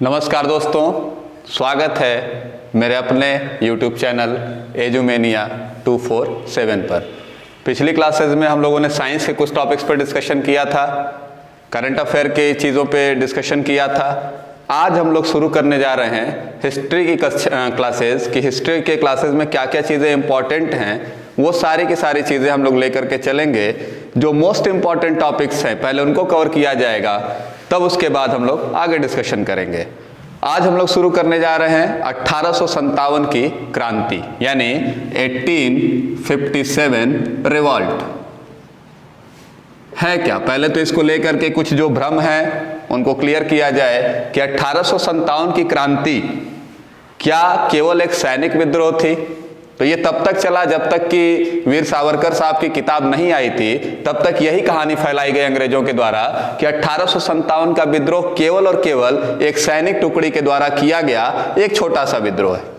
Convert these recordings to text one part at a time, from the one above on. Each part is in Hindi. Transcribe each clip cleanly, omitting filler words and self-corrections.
नमस्कार दोस्तों, स्वागत है मेरे अपने YouTube चैनल एजुमेनिया 247 पर। पिछली क्लासेस में हम लोगों ने साइंस के कुछ टॉपिक्स पर डिस्कशन किया था, करंट अफेयर के चीज़ों पे डिस्कशन किया था। आज हम लोग शुरू करने जा रहे हैं हिस्ट्री की क्लासेस कि हिस्ट्री के क्लासेस में क्या क्या चीज़ें इंपॉर्टेंट हैं, वो सारी की सारी चीज़ें हम लोग लेकर के चलेंगे। जो मोस्ट इम्पॉर्टेंट टॉपिक्स हैं पहले उनको कवर किया जाएगा, तब उसके बाद हम लोग आगे डिस्कशन करेंगे। आज हम लोग शुरू करने जा रहे हैं 1857 की क्रांति यानी 1857 रिवॉल्ट। है क्या, पहले तो इसको लेकर के कुछ जो भ्रम है उनको क्लियर किया जाए कि 1857 की क्रांति क्या केवल एक सैनिक विद्रोह थी। तो ये तब तक चला जब तक कि वीर सावरकर साहब की किताब नहीं आई थी, तब तक यही कहानी फैलाई गई अंग्रेजों के द्वारा कि 1857 का विद्रोह केवल और केवल एक सैनिक टुकड़ी के द्वारा किया गया एक छोटा सा विद्रोह है।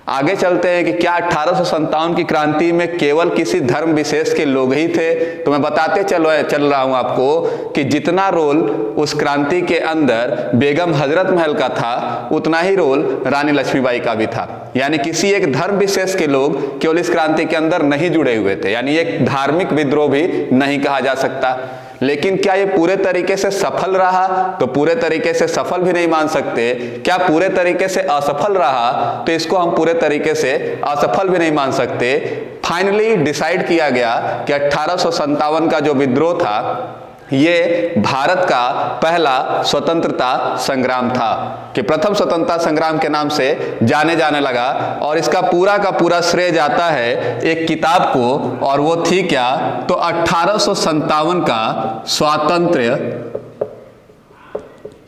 आगे चलते हैं कि क्या 1857 की क्रांति में केवल किसी धर्म विशेष के लोग ही थे। तो मैं बताते चल रहा हूं आपको कि जितना रोल उस क्रांति के अंदर बेगम हजरत महल का था, उतना ही रोल रानी लक्ष्मीबाई का भी था। यानी किसी एक धर्म विशेष के लोग केवल इस क्रांति के अंदर नहीं जुड़े हुए थे, यानी एक धार्मिक विद्रोह भी नहीं कहा जा सकता। लेकिन क्या ये पूरे तरीके से सफल रहा? तो पूरे तरीके से सफल भी नहीं मान सकते। क्या पूरे तरीके से असफल रहा? तो इसको हम पूरे तरीके से असफल भी नहीं मान सकते। फाइनली डिसाइड किया गया कि 1857 का जो विद्रोह था ये भारत का पहला स्वतंत्रता संग्राम था, कि प्रथम स्वतंत्रता संग्राम के नाम से जाने जाने लगा। और इसका पूरा का पूरा श्रेय जाता है एक किताब को, और वो थी क्या? तो 1857 का स्वातंत्र्य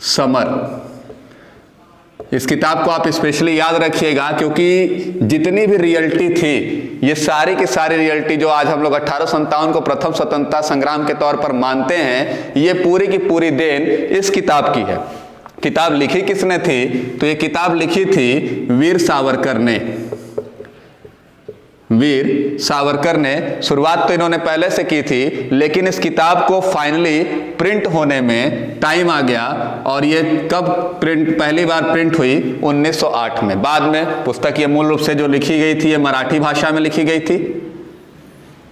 समर। इस किताब को आप स्पेशली याद रखिएगा, क्योंकि जितनी भी रियलिटी थी, ये सारी की सारी रियलिटी जो आज हम लोग 1857 को प्रथम स्वतंत्रता संग्राम के तौर पर मानते हैं, ये पूरी की पूरी देन इस किताब की है। किताब लिखी किसने थी? तो ये किताब लिखी थी वीर सावरकर ने। वीर सावरकर ने शुरुआत तो इन्होंने पहले से की थी, लेकिन इस किताब को फाइनली प्रिंट होने में टाइम आ गया। और ये कब पहली बार प्रिंट हुई? 1908 में। बाद में पुस्तक ये मूल रूप से जो लिखी गई थी ये मराठी भाषा में लिखी गई थी।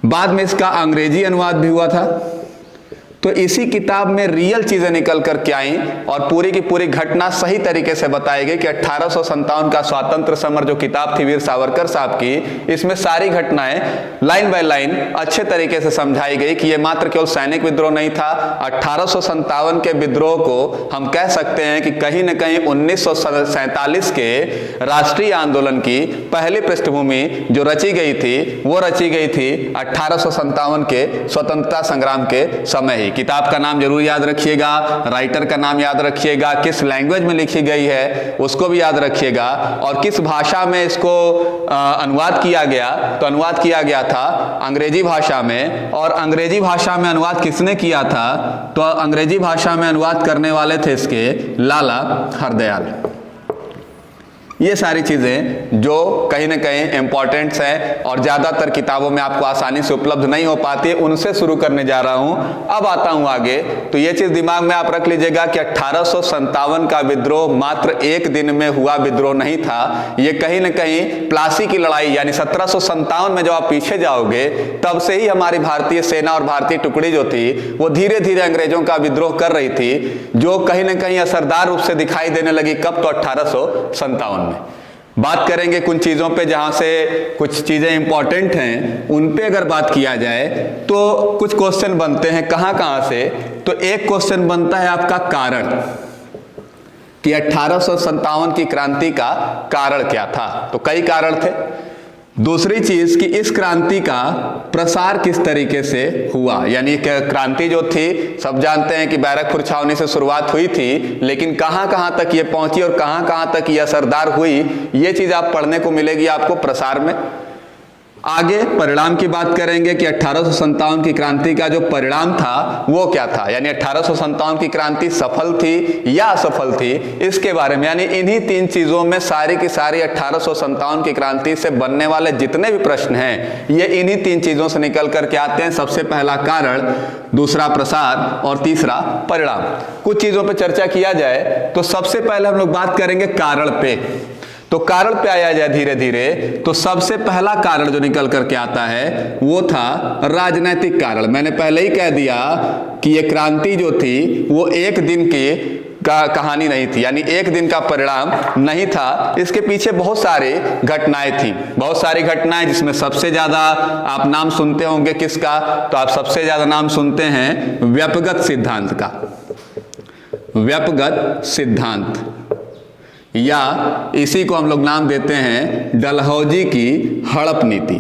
बाद में इसका अंग्रेजी अनुवाद भी हुआ था। तो इसी किताब में रियल चीजें निकल कर के आई और पूरी की पूरी घटना सही तरीके से बताई गई कि 1857 का स्वातंत्र समर जो किताब थी वीर सावरकर साहब की, इसमें सारी घटनाएं लाइन बाय लाइन अच्छे तरीके से समझाई गई कि ये मात्र केवल सैनिक विद्रोह नहीं था। 1857 के विद्रोह को हम कह सकते हैं कि कहीं न कहीं 1947 के राष्ट्रीय आंदोलन की पहली पृष्ठभूमि जो रची गई थी, वो रची गई थी 1857 के स्वतंत्रता संग्राम के समय ही। किताब का नाम जरूर याद रखिएगा, राइटर का नाम याद रखिएगा, किस लैंग्वेज में लिखी गई है उसको भी याद रखिएगा, और किस भाषा में इसको अनुवाद किया गया। तो अनुवाद किया गया था अंग्रेजी भाषा में। और अंग्रेजी भाषा में अनुवाद किसने किया था? तो अंग्रेजी भाषा में अनुवाद करने वाले थे इसके लाला हरदयाल। ये सारी चीज़ें जो कहीं ना कहीं इंपॉर्टेंट्स हैं और ज़्यादातर किताबों में आपको आसानी से उपलब्ध नहीं हो पाती है, उनसे शुरू करने जा रहा हूँ। अब आता हूँ आगे। तो ये चीज़ दिमाग में आप रख लीजिएगा कि 1857 का विद्रोह मात्र एक दिन में हुआ विद्रोह नहीं था। ये कहीं ना कहीं प्लासी की लड़ाई यानी 1757 में जब आप पीछे जाओगे, तब से ही हमारी भारतीय सेना और भारतीय टुकड़ी जो थी वो धीरे धीरे अंग्रेजों का विद्रोह कर रही थी, जो कहीं ना कहीं असरदार रूप से दिखाई देने लगी। कब? तो 1857 में। बात करेंगे कुछ चीजों पे जहां से कुछ चीजें इंपॉर्टेंट हैं, उन पे अगर बात किया जाए तो कुछ क्वेश्चन बनते हैं। कहां से? तो एक क्वेश्चन बनता है आपका कारण, कि 1857 की क्रांति का कारण क्या था। तो कई कारण थे। दूसरी चीज कि इस क्रांति का प्रसार किस तरीके से हुआ, यानी क्रांति जो थी सब जानते हैं कि बैरकपुर छावनी से शुरुआत हुई थी, लेकिन कहां कहां तक ये पहुंची और कहां कहां तक ये असरदार हुई, ये चीज आप पढ़ने को मिलेगी आपको प्रसार में। आगे परिणाम की बात करेंगे कि 1857 की क्रांति का जो परिणाम था वो क्या था, यानी 1857 की क्रांति सफल थी या असफल थी, इसके बारे में, यानी इन्हीं तीन चीजों में सारी की सारी 1857 की क्रांति से बनने वाले जितने भी प्रश्न हैं ये इन्हीं तीन चीजों से निकल करके आते हैं। सबसे पहला कारण, दूसरा प्रसार और तीसरा परिणाम। कुछ चीजों पर चर्चा किया जाए तो सबसे पहले हम लोग बात करेंगे कारण पे। तो कारण पे आया जाए धीरे धीरे, तो सबसे पहला कारण जो निकल करके आता है वो था राजनीतिक कारण। मैंने पहले ही कह दिया कि ये क्रांति जो थी वो एक दिन की कहानी नहीं थी, यानी एक दिन का परिणाम नहीं था। इसके पीछे बहुत सारी घटनाएं थी, बहुत सारी घटनाएं, जिसमें सबसे ज्यादा आप नाम सुनते होंगे किसका, तो आप सबसे ज्यादा नाम सुनते हैं व्यपगत सिद्धांत का। व्यपगत सिद्धांत, या इसी को हम लोग नाम देते हैं डलहौजी की हड़प नीति।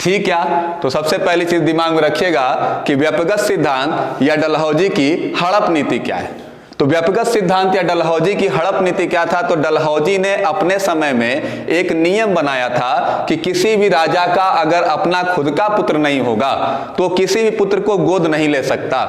ठीक, क्या? तो सबसे पहली चीज दिमाग में रखिएगा कि व्यपगत सिद्धांत या डलहौजी की हड़प नीति क्या है। तो व्यपगत सिद्धांत या डलहौजी की हड़प नीति क्या था? तो डलहौजी ने अपने समय में एक नियम बनाया था कि किसी भी राजा का अगर अपना खुद का पुत्र नहीं होगा तो किसी भी पुत्र को गोद नहीं ले सकता,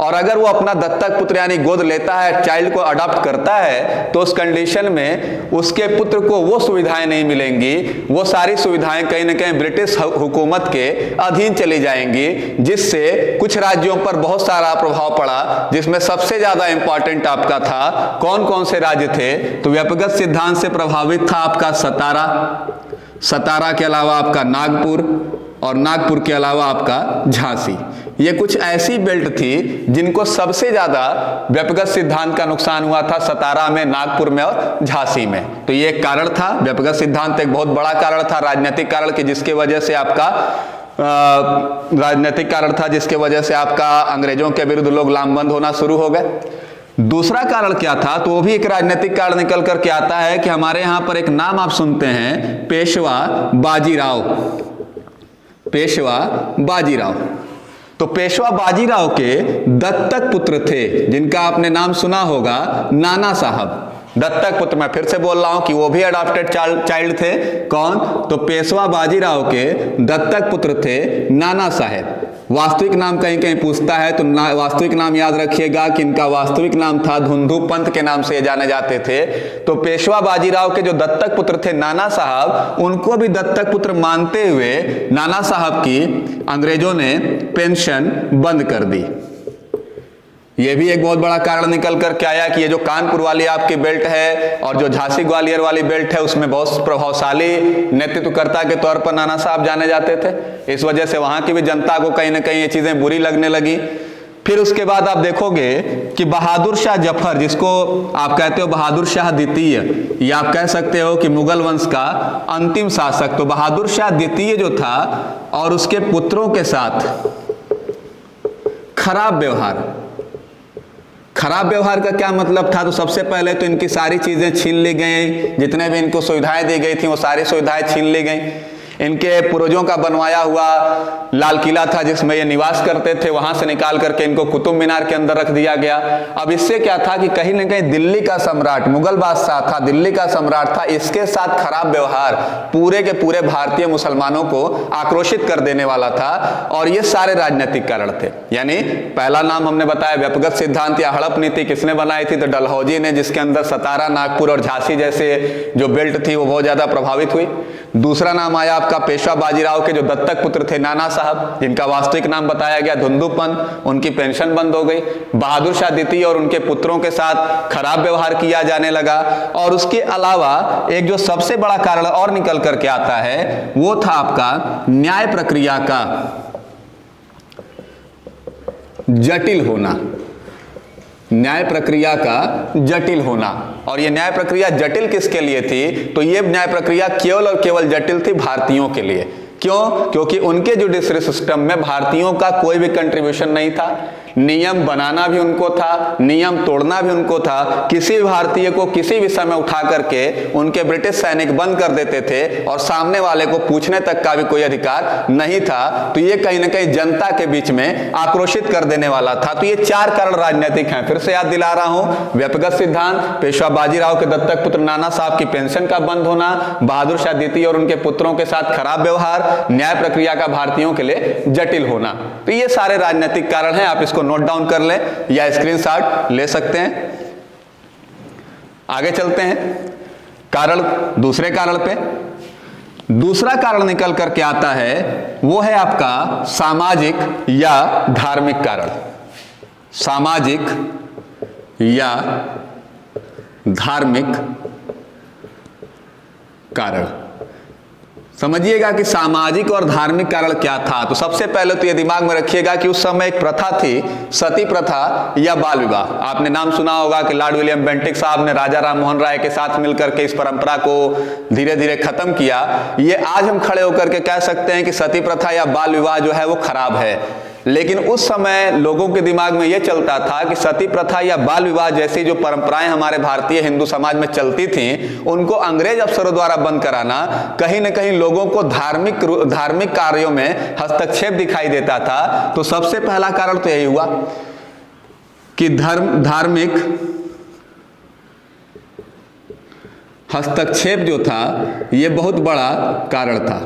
और अगर वो अपना दत्तक पुत्र यानी गोद लेता है, चाइल्ड को अडॉप्ट करता है, तो उस कंडीशन में उसके पुत्र को वो सुविधाएं नहीं मिलेंगी, वो सारी सुविधाएं कहीं ना कहीं ब्रिटिश हुकूमत के अधीन चली जाएंगी, जिससे कुछ राज्यों पर बहुत सारा प्रभाव पड़ा, जिसमें सबसे ज्यादा इंपॉर्टेंट आपका था, कौन कौन से राज्य थे? तो व्यपगत सिद्धांत से प्रभावित था आपका सतारा, सतारा के अलावा आपका नागपुर, और नागपुर के अलावा आपका झांसी। ये कुछ ऐसी बेल्ट थी जिनको सबसे ज्यादा व्यपगत सिद्धांत का नुकसान हुआ था, सतारा में, नागपुर में और झांसी में। तो ये एक कारण था, व्यपगत सिद्धांत एक बहुत बड़ा कारण था, राजनीतिक कारण की जिसके वजह से आपका राजनीतिक कारण था जिसके वजह से आपका अंग्रेजों के विरुद्ध लोग लामबंद होना शुरू हो गए। दूसरा कारण क्या था? तो वो भी एक राजनीतिक कारण निकल करके आता है कि हमारे यहां पर एक नाम आप सुनते हैं, पेशवा बाजीराव। पेशवा बाजीराव, तो पेशवा बाजीराव के दत्तक पुत्र थे जिनका आपने नाम सुना होगा, नाना साहब। दत्तक पुत्र, मैं फिर से बोल रहा हूं कि वो भी अडॉप्टेड चाइल्ड थे। कौन? तो पेशवा बाजीराव के दत्तक पुत्र थे नाना साहेब। वास्तविक नाम कहीं कहीं पूछता है तो वास्तविक नाम याद रखिएगा कि इनका वास्तविक नाम था धुंधु पंत के नाम से जाने जाते थे। तो पेशवा बाजीराव के जो दत्तक पुत्र थे नाना साहब, उनको भी दत्तक पुत्र मानते हुए नाना साहब की अंग्रेजों ने पेंशन बंद कर दी। ये भी एक बहुत बड़ा कारण निकल कर के आया कि ये जो कानपुर वाली आपकी बेल्ट है और जो झांसी ग्वालियर वाली बेल्ट है, उसमें बहुत प्रभावशाली नेतृत्वकर्ता के तौर पर नाना साहब जाने जाते थे। इस वजह से वहां की भी जनता को कहीं ना कहीं ये चीजें बुरी लगने लगी। फिर उसके बाद आप देखोगे कि बहादुर शाह जफर, जिसको आप कहते हो बहादुर शाह द्वितीय, या आप कह सकते हो कि मुगल वंश का अंतिम शासक, तो बहादुर शाह द्वितीय जो था और उसके पुत्रों के साथ खराब व्यवहार। खराब व्यवहार का क्या मतलब था? तो सबसे पहले तो इनकी सारी चीजें छीन ली गई, जितने भी इनको सुविधाएं दी गई थी वो सारी सुविधाएं छीन ली गई। इनके पूर्वजों का बनवाया हुआ लाल किला था जिसमें ये निवास करते थे, वहां से निकाल करके इनको कुतुब मीनार के अंदर रख दिया गया। अब इससे क्या था कि कहीं ना कहीं दिल्ली का सम्राट, मुगल बादशाह था, दिल्ली का सम्राट था, इसके साथ खराब व्यवहार पूरे के पूरे भारतीय मुसलमानों को आक्रोशित कर देने वाला था। और ये सारे राजनीतिक कारण थे। यानी पहला नाम हमने बताया व्यपगत सिद्धांत या हड़प नीति किसने बनाई थी? तो डलहौजी ने, जिसके अंदर सतारा, नागपुर और झांसी जैसे जो बेल्ट थी वो बहुत ज्यादा प्रभावित हुई। दूसरा नाम आया आपका पेशवा बाजीराव के जो दत्तक पुत्र थे नाना साहब, जिनका वास्तविक नाम बताया गया धुंधुपंत, उनकी पेंशन बंद हो गई। बहादुर शाह द्वितीय और उनके पुत्रों के साथ खराब व्यवहार किया जाने लगा। और उसके अलावा एक जो सबसे बड़ा कारण और निकल करके आता है वो था आपका न्याय प्रक्रिया का जटिल होना। न्याय प्रक्रिया का जटिल होना। और ये न्याय प्रक्रिया जटिल किसके लिए थी? तो ये न्याय प्रक्रिया केवल और केवल जटिल थी भारतीयों के लिए। क्यों? क्योंकि उनके जुडिशरी सिस्टम में भारतीयों का कोई भी कंट्रीब्यूशन नहीं था। नियम बनाना भी उनको था, नियम तोड़ना भी उनको था। किसी भी भारतीय को किसी भी समय उठा करके उनके ब्रिटिश सैनिक बंद कर देते थे और सामने वाले को पूछने तक का भी कोई अधिकार नहीं था। तो ये कहीं ना कहीं जनता के बीच में आक्रोशित कर देने वाला था। तो ये 4 कारण राजनीतिक हैं। फिर से याद दिला रहा हूं, व्यक्तिगत सिद्धांत, पेशवा बाजीराव के दत्तक पुत्र नाना साहब की पेंशन का बंद होना, बहादुर शाह द्वितीय और उनके पुत्रों के साथ खराब व्यवहार, न्याय प्रक्रिया का भारतीयों के लिए जटिल होना। तो ये सारे राजनीतिक कारण हैं। आप इसको नोट डाउन कर लें या स्क्रीनशॉट ले सकते हैं। आगे चलते हैं कारण, दूसरे कारण पे। दूसरा कारण निकल करके आता है वो है आपका सामाजिक या धार्मिक कारण। सामाजिक या धार्मिक कारण। समझिएगा कि सामाजिक और धार्मिक कारण क्या था। तो सबसे पहले तो ये दिमाग में रखिएगा कि उस समय एक प्रथा थी, सती प्रथा या बाल विवाह। आपने नाम सुना होगा कि लॉर्ड विलियम बेंटिक साहब ने राजा राम मोहन राय के साथ मिलकर के इस परंपरा को धीरे धीरे खत्म किया। ये आज हम खड़े होकर के कह सकते हैं कि सती प्रथा या बाल विवाह जो है वो खराब है, लेकिन उस समय लोगों के दिमाग में यह चलता था कि सती प्रथा या बाल विवाह जैसी जो परंपराएं हमारे भारतीय हिंदू समाज में चलती थीं, उनको अंग्रेज अफसरों द्वारा बंद कराना कहीं न कहीं लोगों को धार्मिक कार्यों में हस्तक्षेप दिखाई देता था। तो सबसे पहला कारण तो यही हुआ कि धार्मिक हस्तक्षेप जो था यह बहुत बड़ा कारण था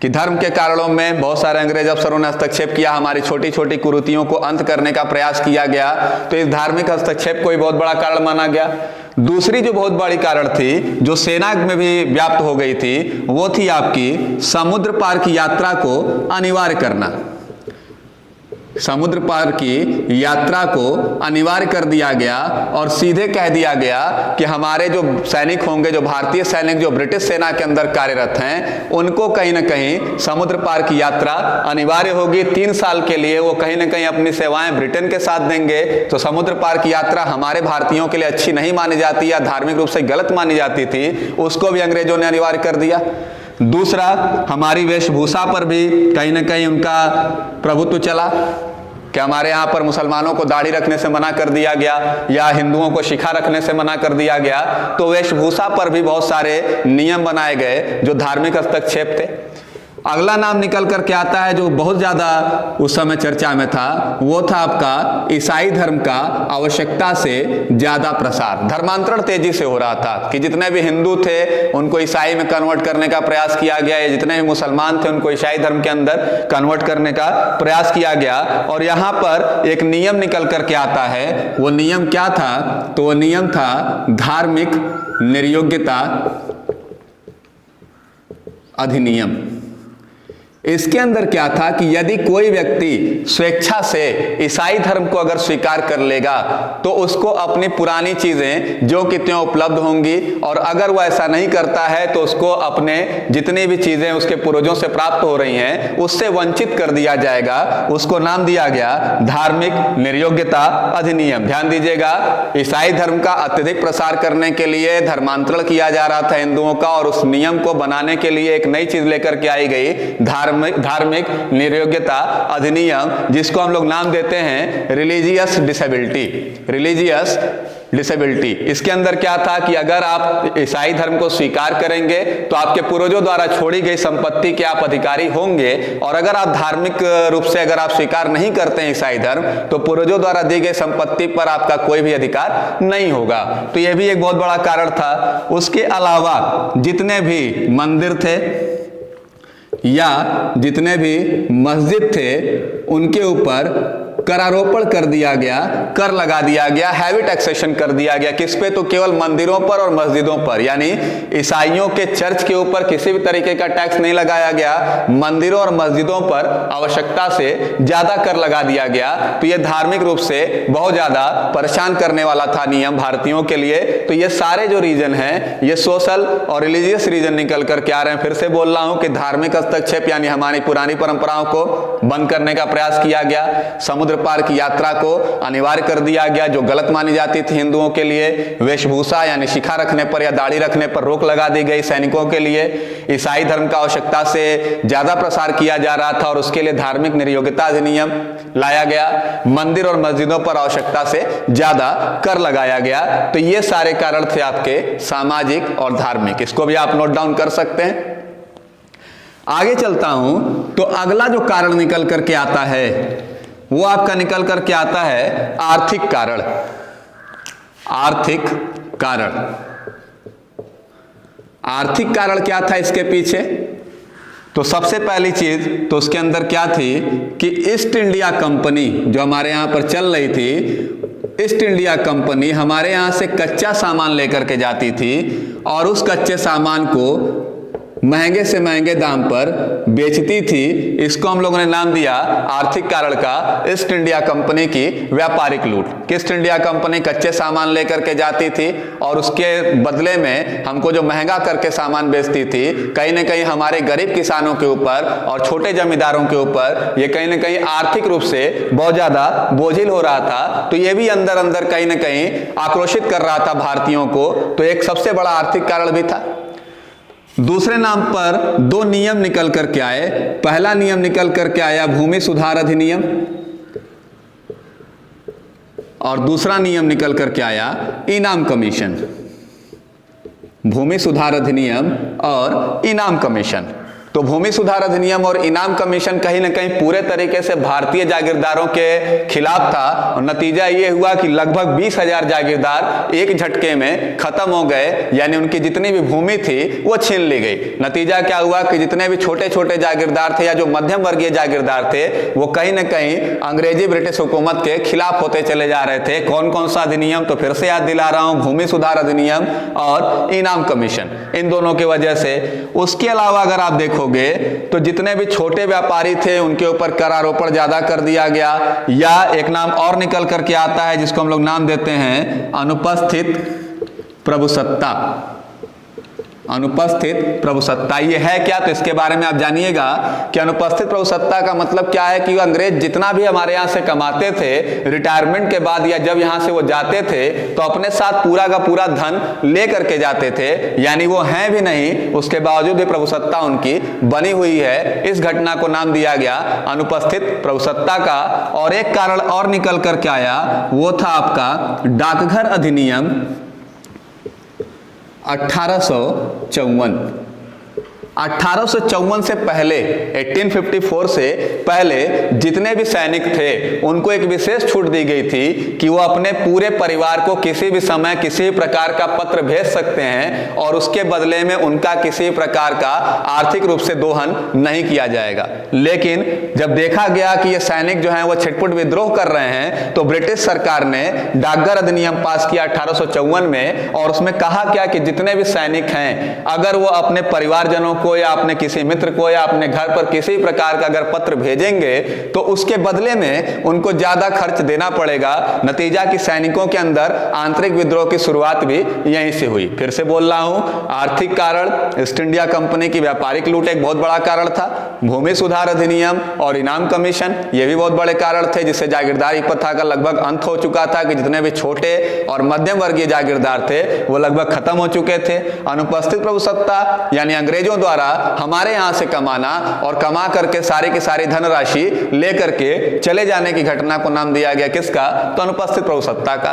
कि धर्म के कारणों में बहुत सारे अंग्रेज अफसरों ने हस्तक्षेप किया, हमारी छोटी छोटी कुरीतियों को अंत करने का प्रयास किया गया। तो इस धार्मिक हस्तक्षेप को ही बहुत बड़ा कारण माना गया। दूसरी जो बहुत बड़ी कारण थी, जो सेना में भी व्याप्त हो गई थी, वो थी आपकी समुद्र पार की यात्रा को अनिवार्य करना। समुद्र पार की यात्रा को अनिवार्य कर दिया गया और सीधे कह दिया गया कि हमारे जो सैनिक होंगे, जो भारतीय सैनिक जो ब्रिटिश सेना के अंदर कार्यरत हैं, उनको कहीं ना कहीं समुद्र पार की यात्रा अनिवार्य होगी। 3 साल के लिए वो कहीं ना कहीं अपनी सेवाएं ब्रिटेन के साथ देंगे। तो समुद्र पार की यात्रा हमारे भारतीयों के लिए अच्छी नहीं मानी जाती या धार्मिक रूप से गलत मानी जाती थी, उसको भी अंग्रेजों ने अनिवार्य कर दिया। दूसरा, हमारी वेशभूषा पर भी कहीं ना कहीं उनका प्रभुत्व चला कि हमारे यहाँ पर मुसलमानों को दाढ़ी रखने से मना कर दिया गया या हिंदुओं को शिखा रखने से मना कर दिया गया। तो वेशभूषा पर भी बहुत सारे नियम बनाए गए जो धार्मिक हस्तक्षेप थे। अगला नाम निकल करके आता है जो बहुत ज्यादा उस समय चर्चा में था, वो था आपका ईसाई धर्म का आवश्यकता से ज्यादा प्रसार। धर्मांतरण तेजी से हो रहा था कि जितने भी हिंदू थे उनको ईसाई में कन्वर्ट करने का प्रयास किया गया, या जितने भी मुसलमान थे उनको ईसाई धर्म के अंदर कन्वर्ट करने का प्रयास किया गया। और यहाँ पर एक नियम निकल करके आता है। वो नियम क्या था? तो वो नियम था धार्मिक निर्योग्यता अधिनियम। इसके अंदर क्या था कि यदि कोई व्यक्ति स्वेच्छा से ईसाई धर्म को अगर स्वीकार कर लेगा तो उसको अपनी पुरानी चीजें जो कि त्यों उपलब्ध होंगी, और अगर वह ऐसा नहीं करता है तो उसको अपने जितनी भी चीजें उसके पूर्वजों से प्राप्त हो रही हैं उससे वंचित कर दिया जाएगा। उसको नाम दिया गया धार्मिक निर्योग्यता अधिनियम। ध्यान दीजिएगा, ईसाई धर्म का अत्यधिक प्रसार करने के लिए धर्मांतरण किया जा रहा था हिंदुओं का, और उस नियम को बनाने के लिए एक नई चीज लेकर के आई गई, धार्मिक निर्योग्यता अधिनियम, जिसको हम लोग नाम देते हैं रिलीजियस डिसेबिलिटी। Religious disability. इसके अंदर क्या था कि अगर आप ईसाई धर्म को स्वीकार करेंगे तो आपके पूर्वजों द्वारा छोड़ी गई संपत्ति के आप अधिकारी होंगे, और अगर आप धार्मिक रूप से अगर आप स्वीकार नहीं करते हैं ईसाई धर्म तो पूर्वजों द्वारा दी गई संपत्ति पर आपका कोई भी अधिकार नहीं होगा। तो यह भी एक बहुत बड़ा कारण था। उसके अलावा जितने भी मंदिर थे या जितने भी मस्जिद थे उनके ऊपर करारोपण कर दिया गया, कर लगा दिया गया, हैवी टैक्सेशन कर दिया गया। किस पे? तो केवल मंदिरों पर और मस्जिदों पर, यानी ईसाइयों के चर्च के ऊपर किसी भी तरीके का टैक्स नहीं लगाया गया, मंदिरों और मस्जिदों पर आवश्यकता से ज्यादा कर लगा दिया गया। तो यह धार्मिक रूप से बहुत ज्यादा परेशान करने वाला था नियम भारतीयों के लिए। तो ये सारे जो रीजन हैं ये सोशल और रिलीजियस रीजन निकल करके आ रहे हैं। फिर से बोल रहा हूं कि धार्मिक हस्तक्षेप यानी हमारी पुरानी परंपराओं को बंद करने का प्रयास किया गया, समुद्र समुद्र पार की यात्रा को अनिवार्य कर दिया गया, जो गलत मानी जाती थी हिंदुओं के लिए। वेशभूषा यानी शिखा रखने पर या दाढ़ी रखने पर रोक लगा दी गई सैनिकों के लिए। ईसाई धर्म का आवश्यकता से ज्यादा प्रसार किया जा रहा था और उसके लिए धार्मिक निर्योग्यता अधिनियम लाया गया। मंदिर और मस्जिदों पर आवश्यकता से ज्यादा कर लगाया गया। तो ये सारे कारण थे आपके सामाजिक और धार्मिक, इसको भी आप नोट डाउन कर सकते हैं। आगे चलता हूं तो अगला जो कारण निकल करके आता है वो आपका निकल करके आता है आर्थिक कारण। आर्थिक कारण, आर्थिक कारण क्या था इसके पीछे? तो सबसे पहली चीज तो उसके अंदर क्या थी कि ईस्ट इंडिया कंपनी जो हमारे यहां पर चल रही थी, ईस्ट इंडिया कंपनी हमारे यहां से कच्चा सामान लेकर के जाती थी और उस कच्चे सामान को महंगे से महंगे दाम पर बेचती थी। इसको हम लोगों ने नाम दिया आर्थिक कारण का ईस्ट इंडिया कंपनी की व्यापारिक लूट। ईस्ट इंडिया कंपनी कच्चे सामान लेकर के जाती थी और उसके बदले में हमको जो महंगा करके सामान बेचती थी, कहीं ना कहीं हमारे गरीब किसानों के ऊपर और छोटे जमींदारों के ऊपर ये कहीं ना कहीं आर्थिक रूप से बहुत ज्यादा बोझिल हो रहा था। तो ये भी अंदर अंदर कहीं ना कहीं आक्रोशित कर रहा था भारतीयों को। तो एक सबसे बड़ा आर्थिक कारण भी था। दूसरे नाम पर दो नियम निकल करके आए। पहला नियम निकल करके आया भूमि सुधार अधिनियम और दूसरा नियम निकल करके आया इनाम कमीशन। भूमि सुधार अधिनियम और इनाम कमीशन। तो भूमि सुधार अधिनियम और इनाम कमीशन कहीं ना कहीं पूरे तरीके से भारतीय जागीरदारों के खिलाफ था और नतीजा ये हुआ कि लगभग 20,000 जागीरदार एक झटके में खत्म हो गए, यानी उनकी जितनी भी भूमि थी वो छीन ली गई। नतीजा क्या हुआ कि जितने भी छोटे छोटे जागीरदार थे या जो मध्यम वर्गीय जागीरदार थे वो कहीं ना कहीं अंग्रेजी ब्रिटिश हुकूमत के खिलाफ होते चले जा रहे थे। कौन कौन सा अधिनियम? तो फिर से याद दिला रहा हूं, भूमि सुधार अधिनियम और इनाम कमीशन, इन दोनों की वजह से। उसके अलावा अगर आप देखो तो जितने भी छोटे व्यापारी थे उनके ऊपर कर आरोपण ज्यादा कर दिया गया। या एक नाम और निकल करके आता है जिसको हम लोग नाम देते हैं अनुपस्थित प्रभुसत्ता। अनुपस्थित प्रभुसत्ता ये है क्या? तो इसके बारे में आप जानिएगा कि अनुपस्थित प्रभुसत्ता का मतलब क्या है कि अंग्रेज जितना भी हमारे यहाँ से कमाते थे रिटायरमेंट के बाद या जब यहाँ से वो जाते थे तो अपने साथ पूरा का पूरा धन ले करके जाते थे, यानी वो हैं भी नहीं उसके बावजूद भी प्रभुसत्ता उनकी बनी हुई है। इस घटना को नाम दिया गया अनुपस्थित प्रभुसत्ता का। और एक कारण और निकल करके आया वो था आपका डाकघर अधिनियम 1854 से पहले, 1854 से पहले जितने भी सैनिक थे उनको एक विशेष छूट दी गई थी कि वो अपने पूरे परिवार को किसी भी समय किसी भी प्रकार का पत्र भेज सकते हैं और उसके बदले में उनका किसी प्रकार का आर्थिक रूप से दोहन नहीं किया जाएगा। लेकिन जब देखा गया कि ये सैनिक जो हैं वो छिटपुट विद्रोह कर रहे हैं तो ब्रिटिश सरकार ने डाकघर अधिनियम पास किया 1854 में और उसमें कहा क्या कि जितने भी सैनिक हैं अगर वो अपने परिवारजनों को या अपने किसी मित्र को या अपने घर पर किसी प्रकार का अगर पत्र भेजेंगे तो उसके बदले में उनको ज्यादा खर्च देना पड़ेगा। नतीजा कि सैनिकों के अंदर आंतरिक विद्रोह की शुरुआत भी यहीं से हुई। फिर से बोल रहा हूं, आर्थिक कारण ईस्ट इंडिया कंपनी की व्यापारिक लूट एक बहुत बड़ा कारण था। भूमि सुधार अधिनियम और इनाम कमीशन ये भी बहुत बड़े कारण थे जिससे जागीरदारी प्रथा का लगभग अंत हो चुका था कि जितने भी छोटे और मध्यम वर्गीय जागीरदार थे वो लगभग खत्म हो चुके थे। अनुपस्थित प्रभुसत्ता यानी अंग्रेजों द्वारा हमारे यहां से कमाना और कमा करके सारी की सारी धनराशि लेकर के चले जाने की घटना को नाम दिया गया किसका? तो अनुपस्थित प्रभुसत्ता का।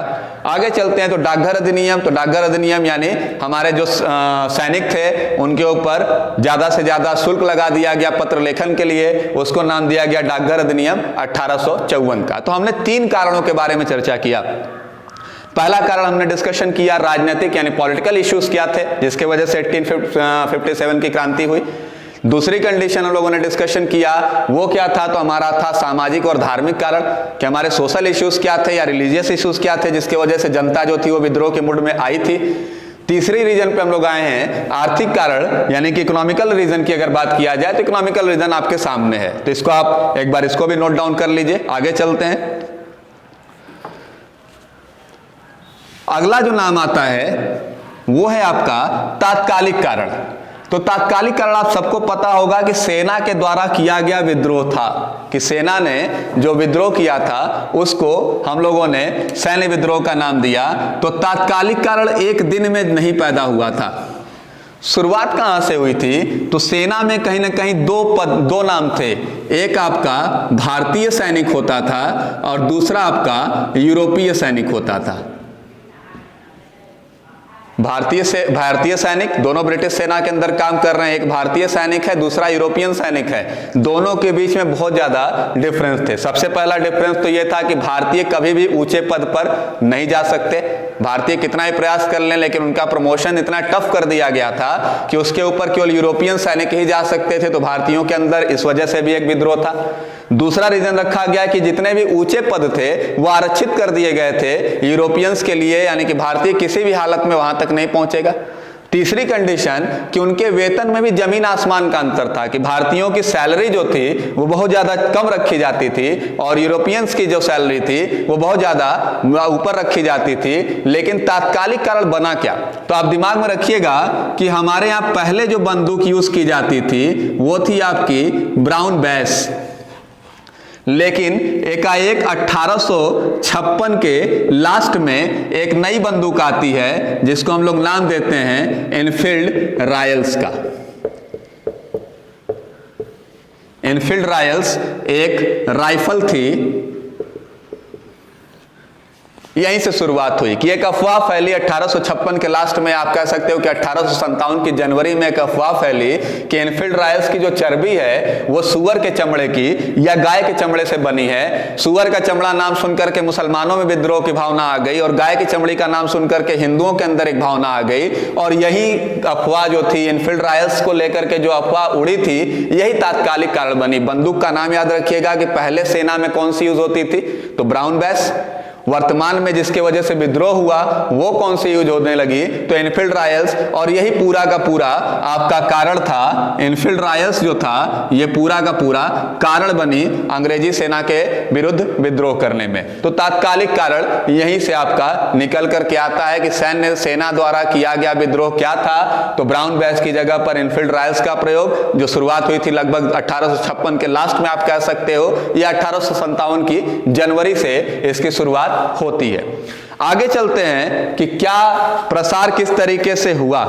आगे चलते हैं तो डाकघर अधिनियम। तो डाकघर अधिनियम यानी हमारे जो सैनिक थे उनके ऊपर ज्यादा से ज्यादा शुल्क लगा दिया गया पत्र लेखन के लिए, उसको नाम दिया गया डाकघर अधिनियम 1854 का। तो हमने 3 कारणों के बारे में चर्चा किया। पहला कारण हमने डिस्कशन किया राजनीतिक यानी पॉलिटिकल इश्यूज क्या थे जिसके वजह से 1857 की क्रांति हुई। दूसरी कंडीशन हम लोगों ने डिस्कशन किया वो क्या था? तो हमारा था सामाजिक और धार्मिक कारण कि हमारे सोशल इश्यूज क्या थे या रिलीजियस इश्यूज क्या थे जिसकी वजह से जनता जो थी वो विद्रोह के मूड में आई थी। तीसरी रीजन पे हम लोग आए हैं आर्थिक कारण यानी कि इकोनॉमिकल रीजन की अगर बात किया जाए तो इकोनॉमिकल रीजन आपके सामने है, तो इसको आप एक बार इसको भी नोट डाउन कर लीजिए। आगे चलते हैं। अगला जो नाम आता है वो है आपका तात्कालिक कारण। तो तात्कालिक कारण आप सबको पता होगा कि सेना के द्वारा किया गया विद्रोह था, कि सेना ने जो विद्रोह किया था उसको हम लोगों ने सैन्य विद्रोह का नाम दिया। तो तात्कालिक कारण एक दिन में नहीं पैदा हुआ था। शुरुआत कहां से हुई थी? तो सेना में कहीं ना कहीं दो नाम थे। एक आपका भारतीय सैनिक होता था और दूसरा आपका यूरोपीय सैनिक होता था। भारतीय सैनिक दोनों ब्रिटिश सेना के अंदर काम कर रहे हैं, एक भारतीय सैनिक है, दूसरा यूरोपियन सैनिक है। दोनों के बीच में बहुत ज्यादा डिफरेंस थे। सबसे पहला डिफरेंस तो यह था कि भारतीय कभी भी ऊंचे पद पर नहीं जा सकते। भारतीय कितना ही प्रयास कर लें, लेकिन उनका प्रमोशन इतना टफ कर दिया गया था कि उसके ऊपर केवल यूरोपियन सैनिक ही जा सकते थे। तो भारतीयों के अंदर इस वजह से भी एक विद्रोह था। दूसरा रीजन रखा गया कि जितने भी ऊंचे पद थे वो आरक्षित कर दिए गए थे यूरोपियंस के लिए, यानी कि भारतीय किसी भी हालत में वहां तक नहीं पहुंचेगा। तीसरी कंडीशन कि उनके वेतन में भी जमीन आसमान का अंतर था, कि भारतीयों की सैलरी जो थी वो बहुत ज्यादा कम रखी जाती थी और यूरोपियंस की जो सैलरी थी वो बहुत ज्यादा ऊपर रखी जाती थी। लेकिन तात्कालिक कारण बना क्या? तो आप दिमाग में रखिएगा कि हमारे यहाँ पहले जो बंदूक यूज की जाती थी वो थी आपकी ब्राउन बैस, लेकिन एकाएक 1856 के लास्ट में एक नई बंदूक आती है जिसको हम लोग नाम देते हैं एनफील्ड रॉयल्स का। एनफील्ड रॉयल्स एक राइफल थी। यहीं से शुरुआत हुई कि एक अफवाह फैली 1856 के लास्ट में। आप कह सकते हो कि 1857 की जनवरी में एक अफवाह फैली कि एनफील्ड रॉयल्स की जो चर्बी है वो सूअर के चमड़े की या गाय के चमड़े से बनी है। सूअर का चमड़ा नाम सुनकर के मुसलमानों में विद्रोह की भावना आ गई और गाय की चमड़ी का नाम सुनकर के हिंदुओं के अंदर एक भावना आ गई। और यही अफवाह जो थी एनफील्ड रॉयल्स को लेकर के जो अफवाह उड़ी थी, यही तात्कालिक कारण बनी। बंदूक का नाम याद रखिएगा कि पहले सेना में कौन सी यूज होती थी? तो ब्राउन बैस। वर्तमान में जिसके वजह से विद्रोह हुआ वो कौन सी यूज होने लगी? तो एनफील्ड रॉयल्स। और यही पूरा का पूरा आपका कारण था। एनफील्ड रॉयल्स जो था ये पूरा का पूरा कारण बनी अंग्रेजी सेना के विरुद्ध विद्रोह करने में। तो तात्कालिक कारण यहीं से आपका निकल करके आता है कि सैन्य सेना द्वारा किया गया विद्रोह क्या था। तो ब्राउन बैस की जगह पर एनफील्ड रॉयल्स का प्रयोग, जो शुरुआत हुई थी लगभग 1856 के लास्ट में आप कह सकते हो, या 1857 की जनवरी से इसकी शुरुआत होती है। आगे चलते हैं कि क्या प्रसार किस तरीके से हुआ,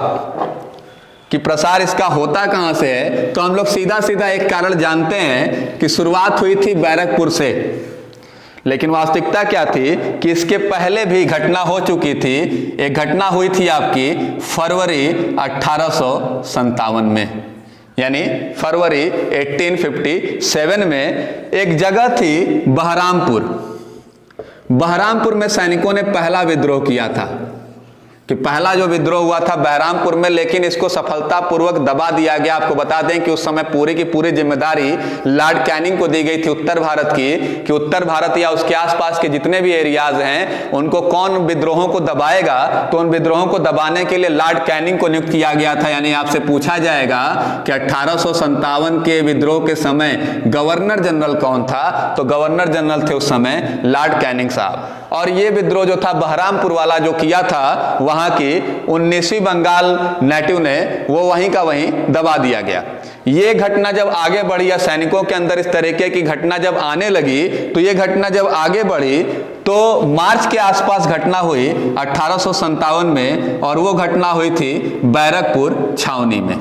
कि प्रसार इसका होता कहां से है। तो हम लोग सीधा सीधा एक कारण जानते हैं कि शुरुआत हुई थी बैरकपुर से, लेकिन वास्तविकता क्या थी कि इसके पहले भी घटना हो चुकी थी। एक घटना हुई थी आपकी फरवरी 1857 में, यानी फरवरी 1857 में। एक जगह थी बहरामपुर। बहरामपुर में सैनिकों ने पहला विद्रोह किया था, कि पहला जो विद्रोह हुआ था बहरामपुर में, लेकिन इसको सफलतापूर्वक दबा दिया गया। आपको बता दें कि उस समय पूरी की पूरी जिम्मेदारी लॉर्ड कैनिंग को दी गई थी उत्तर भारत की, कि उत्तर भारत या उसके आसपास के जितने भी एरियाज हैं उनको कौन विद्रोहों को दबाएगा। तो उन विद्रोहों को दबाने के लिए लॉर्ड कैनिंग को नियुक्त किया गया था। यानी आपसे पूछा जाएगा कि 1857 के विद्रोह के समय गवर्नर जनरल कौन था? तो गवर्नर जनरल थे उस समय लॉर्ड कैनिंग साहब। और ये विद्रोह जो था बहरामपुर वाला जो किया था, वहां की 19वीं बंगाल नेटिव ने वो वहीं का वहीं दबा दिया गया। ये घटना जब आगे बढ़ी या सैनिकों के अंदर इस तरीके की घटना जब आने लगी, तो ये घटना जब आगे बढ़ी तो मार्च के आसपास घटना हुई 1857 में, और वो घटना हुई थी बैरकपुर छावनी में।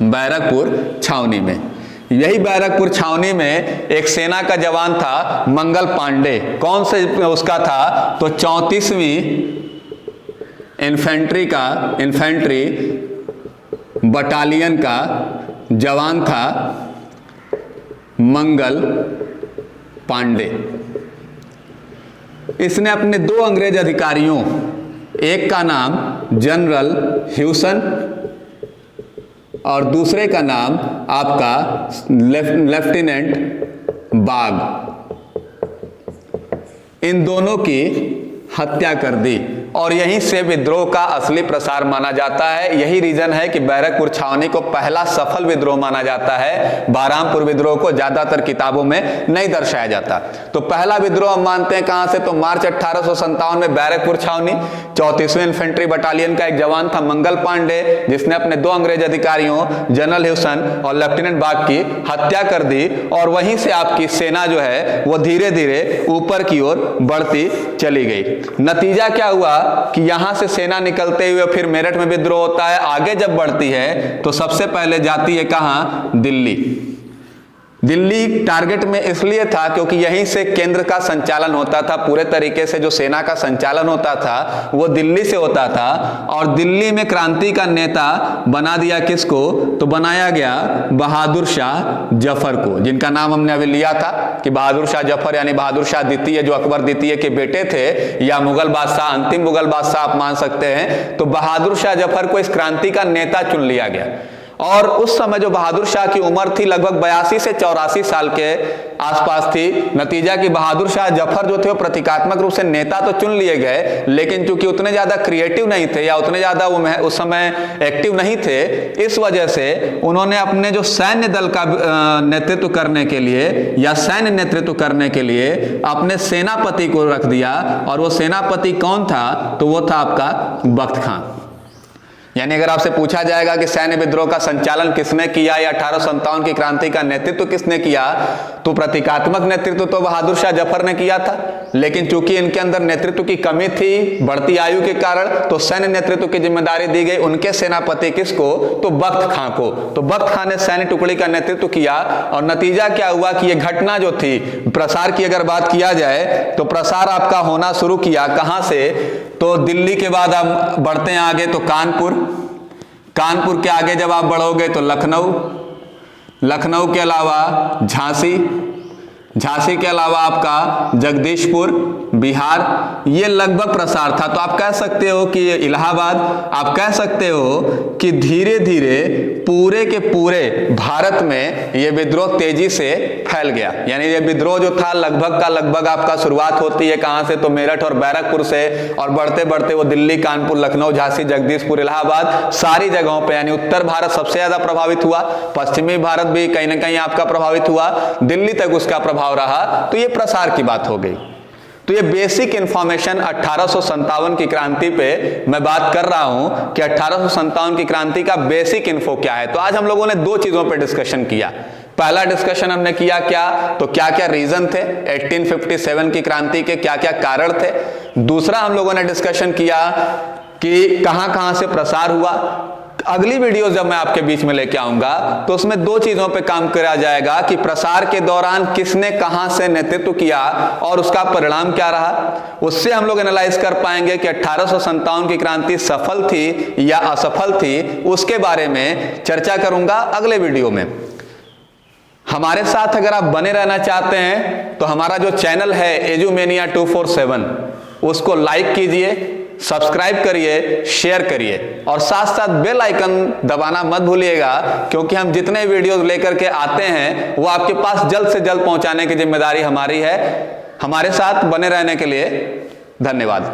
बैरकपुर छावनी में, यही बैरकपुर छावनी में एक सेना का जवान था मंगल पांडे। कौन से उसका था? तो 34वीं इन्फेंट्री बटालियन का जवान था मंगल पांडे। इसने अपने 2 अंग्रेज अधिकारियों, एक का नाम जनरल ह्यूसन और दूसरे का नाम आपका लेफ्टिनेंट बाग, इन दोनों की हत्या कर दी। और यहीं से विद्रोह का असली प्रसार माना जाता है। यही रीजन है कि बैरकपुर छावनी को पहला सफल विद्रोह माना जाता है। बहरामपुर विद्रोह को ज्यादातर किताबों में नहीं दर्शाया जाता। तो पहला विद्रोह हम मानते हैं कहां से, तो मार्च 1857 में बैरकपुर छावनी। 34वीं इन्फेंट्री बटालियन का एक जवान था मंगल पांडे, जिसने अपने 2 अंग्रेज अधिकारियों जनरल ह्यूसन और लेफ्टिनेंट बाग की हत्या कर दी और वहीं से आपकी सेना जो है वो धीरे धीरे ऊपर की ओर बढ़ती चली गई। नतीजा क्या हुआ कि यहां से सेना निकलते हुए फिर मेरठ में विद्रोह होता है। आगे जब बढ़ती है तो सबसे पहले जाती है कहां, दिल्ली। दिल्ली टारगेट में इसलिए था क्योंकि यहीं से केंद्र का संचालन होता था। पूरे तरीके से जो सेना का संचालन होता था वो दिल्ली से होता था। और दिल्ली में क्रांति का नेता बना दिया किसको, तो बनाया गया बहादुर शाह जफर को, जिनका नाम हमने अभी लिया था कि बहादुर शाह जफर यानी बहादुर शाह द्वितीय, जो अकबर द्वितीय के बेटे थे या मुगल बादशाह, अंतिम मुगल बादशाह आप मान सकते हैं। तो बहादुर शाह जफर को इस क्रांति का नेता चुन लिया गया। और उस समय जो बहादुर शाह की उम्र थी लगभग 82 से 84 साल के आसपास थी। नतीजा कि बहादुर शाह जफर जो थे वो प्रतीकात्मक रूप से नेता तो चुन लिए गए, लेकिन चूंकि उतने ज्यादा क्रिएटिव नहीं थे या उतने ज्यादा वो उस समय एक्टिव नहीं थे, इस वजह से उन्होंने अपने जो सैन्य दल का नेतृत्व करने के लिए या सैन्य नेतृत्व करने के लिए अपने सेनापति को रख दिया। और वो सेनापति कौन था, तो वो था आपका बख्त खां। यानी अगर आपसे पूछा जाएगा कि सैन्य विद्रोह का संचालन किसने किया या 1857 की क्रांति का नेतृत्व किसने किया, तो प्रतीकात्मक नेतृत्व तो बहादुर शाह जफर ने किया था। लेकिन चूंकि इनके अंदर नेतृत्व की कमी थी बढ़ती आयु के कारण, तो सैन्य नेतृत्व की जिम्मेदारी दी गई उनके सेनापति किसको, तो बख्त खां को। तो बख्त खां ने सैन्य टुकड़ी का नेतृत्व किया। और नतीजा क्या हुआ कि यह घटना जो थी, प्रसार की अगर बात किया जाए तो प्रसार आपका होना शुरू किया कहां से, तो दिल्ली के बाद आप बढ़ते हैं आगे तो कानपुर। कानपुर के आगे जब आप बढ़ोगे तो लखनऊ, लखनऊ के अलावा झांसी, झांसी के अलावा आपका जगदीशपुर बिहार। ये लगभग प्रसार था। तो आप कह सकते हो कि ये इलाहाबाद, आप कह सकते हो कि धीरे धीरे पूरे के पूरे भारत में ये विद्रोह तेजी से फैल गया। यानी ये विद्रोह जो था लगभग का लगभग आपका शुरुआत होती है कहां से, तो मेरठ और बैरकपुर से, और बढ़ते बढ़ते वो दिल्ली, कानपुर, लखनऊ, झांसी, जगदीशपुर, इलाहाबाद सारी जगहों पे, यानी उत्तर भारत सबसे ज्यादा प्रभावित हुआ, पश्चिमी भारत भी कहीं ना कहीं आपका प्रभावित हुआ, दिल्ली तक उसका प्रभाव रहा। तो ये प्रसार की बात हो गई। तो ये बेसिक इंफॉर्मेशन 1857 की क्रांति पे मैं बात कर रहा हूं कि 1857 की क्रांति का बेसिक इन्फो क्या है। तो आज हम लोगों ने 2 चीजों पे डिस्कशन किया। पहला डिस्कशन हमने किया क्या, तो क्या क्या रीजन थे 1857 की क्रांति के, क्या क्या कारण थे। दूसरा हम लोगों ने डिस्कशन किया कि कहां कहां से प्रसार हुआ। अगली वीडियो जब मैं आपके बीच में लेके आऊंगा तो उसमें 2 चीजों पे काम किया जाएगा कि प्रसार के दौरान किसने कहां से नेतृत्व किया और उसका परिणाम क्या रहा। उससे हम लोग एनालाइज कर पाएंगे कि 1857 की क्रांति सफल थी या असफल थी। उसके बारे में चर्चा करूंगा अगले वीडियो में। हमारे साथ अगर आप बने रहना चाहते हैं तो हमारा जो चैनल है एजुमेनिया 247 उसको लाइक कीजिए, सब्सक्राइब करिए, शेयर करिए और साथ साथ बेल आइकन दबाना मत भूलिएगा, क्योंकि हम जितने वीडियोस लेकर के आते हैं वो आपके पास जल्द से जल्द पहुंचाने की जिम्मेदारी हमारी है। हमारे साथ बने रहने के लिए धन्यवाद।